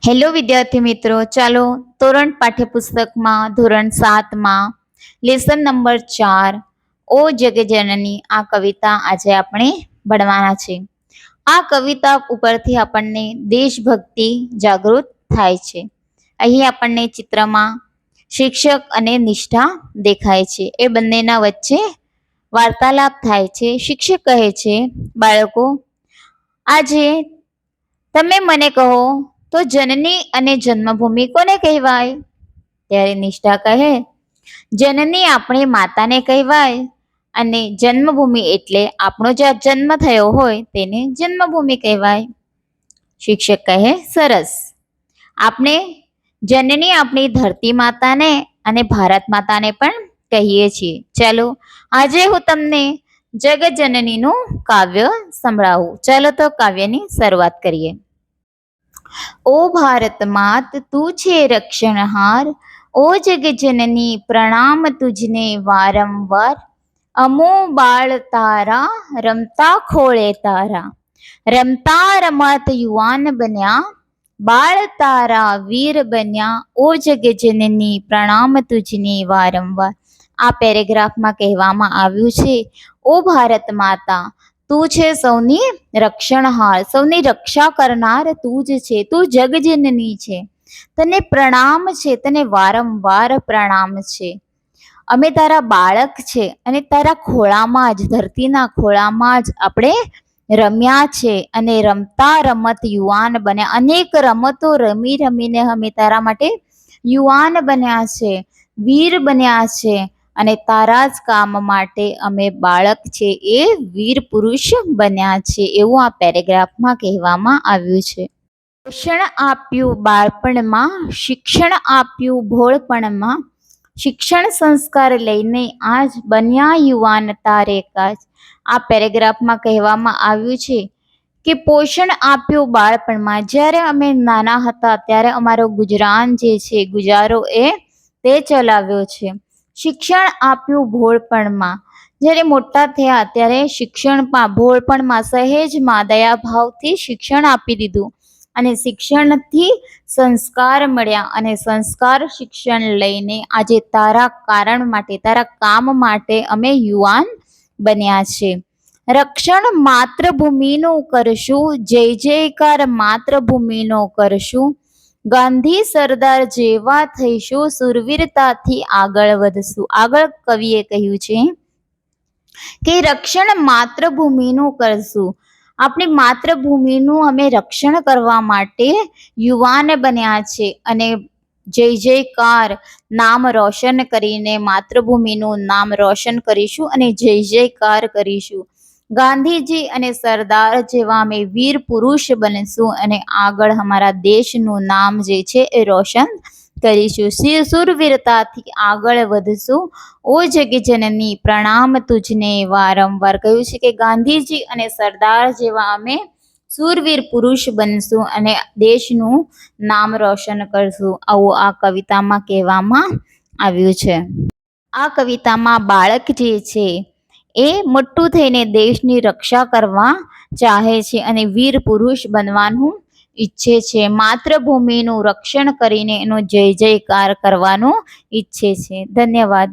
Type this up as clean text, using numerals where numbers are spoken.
Hello વિદ્યાર્થી મિત્રો, ચાલો તોરણ પાઠ્યપુસ્તકમાં ધોરણ 7માં લેસન નંબર 4 ઓ જગજનની આ કવિતા આજે આપણે ભણવાના છે. આ કવિતા ઉપરથી આપણને દેશભક્તિ જાગૃત થાય છે. અહીં આપણને ચિત્રમાં શિક્ષક અને નિષ્ઠા દેખાય છે. એ બંનેના વચ્ચે વાર્તાલાપ થાય છે. શિક્ષક કહે છે, બાળકો, આજે તમે મને કહો તો જનની અને જન્મભૂમિ કોને કહેવાય? ત્યારે નિષ્ઠા કહે, જનની આપણી માતાને કહેવાય અને જન્મભૂમિ એટલે આપણો જ્યાં જન્મ થયો હોય તેને જન્મભૂમિ કહેવાય. શિક્ષક કહે, સરસ. આપણે જનની આપણી ધરતી માતાને અને ભારત માતાને પણ કહીએ છીએ. ચાલો આજે હું તમને જગજનનીનું કાવ્ય સંભળાવું. ચાલો તો કાવ્યની શરૂઆત કરીએ. ઓ ભારત માત તું છે રક્ષણહાર, ઓ જગજનની પ્રણામ તુજને વારંવાર. અમો બાળ તારા રમતા ખોળે તારા, રમતા રમત યુવાન બન્યા, બાળ તારા વીર બન્યા, ઓ જગજનની પ્રણામ તુજને વારંવાર. આ પેરેગ્રાફમાં કહેવામાં આવ્યું છે, ઓ ભારત માતા, તું છે સૌની રક્ષણહાર, સૌની રક્ષા કરનાર તું જ છે, તું જગજનની છે. તને પ્રણામ છે, તને વારંવાર પ્રણામ છે. અમે તારા બાળક છે અને તારા ખોળામાં જ, ધરતીના ખોળામાં જ આપણે રમ્યા છે અને રમતા રમત યુવાન બન્યા. અનેક રમતો રમી રમીને અમે તારા માટે યુવાન બન્યા છે, વીર બન્યા છે અને તારા જ કામ માટે અમે બાળક છે એ વીર પુરુષ બન્યા છે. એવું આ પેરેગ્રાફમાં કહેવામાં આવ્યું છે. પોષણ આપ્યું બાળપણમાં, શિક્ષણ આપ્યું ભોળપણમાં, શિક્ષણ સંસ્કાર લઈને આજ બન્યા યુવાન તારે કાજ. આ પેરેગ્રાફમાં કહેવામાં આવ્યું છે કે પોષણ આપ્યું બાળપણમાં. જ્યારે અમે નાના હતા ત્યારે અમારો ગુજરાન જે છે, ગુજારો તે ચલાવ્યો છે. શિક્ષણ આપ્યું ભોળપણમાં. જ્યારે મોટા થયા ત્યારે શિક્ષણમાં, ભોળપણમાં, સહેજમાં દયાભાવથી શિક્ષણ આપી દીધું અને શિક્ષણથી સંસ્કાર મળ્યા અને સંસ્કાર શિક્ષણ લઈને આજે તારા કારણ માટે, તારા કામ માટે અમે યુવાન બન્યા છે. રક્ષણ માતૃભૂમિનું કરશું, જય જયકાર માતૃભૂમિનો કરશું, ગાંધી સરદાર જેવા થઈશું, સુરવીરતાથી આગળ વધશું. આગળ કવિએ કહ્યું છે કે રક્ષણ માતૃભૂમિનું કરશું. આપણી માતૃભૂમિનું અમે રક્ષણ કરવા માટે યુવાન બન્યા છે અને જય જયકાર નામ રોશન કરીને માતૃભૂમિનું નામ રોશન કરીશું અને જય જયકાર કરીશું. ગાંધીજી અને સરદાર જેવા અમે વીર પુરુષ બનશું અને આગળ અમારા દેશનું નામ જે છે એ રોશન કરીશું. સુરવીરતાથી આગળ વધશું. ઓ જગજનની પ્રણામ તુજને વારંવાર. કહ્યું છે કે ગાંધીજી અને સરદાર જેવા અમે સુરવીર પુરુષ બનશું અને દેશનું નામ રોશન કરશું. આવું આ કવિતામાં કહેવામાં આવ્યું છે. આ કવિતામાં બાળક જે છે એ મોટું થઈને દેશની રક્ષા કરવા ચાહે છે અને વીર પુરુષ બનવાનું ઈચ્છે છે. માતૃભૂમિનું રક્ષણ કરીને એનો જય જયકાર કરવાનું ઈચ્છે છે. ધન્યવાદ.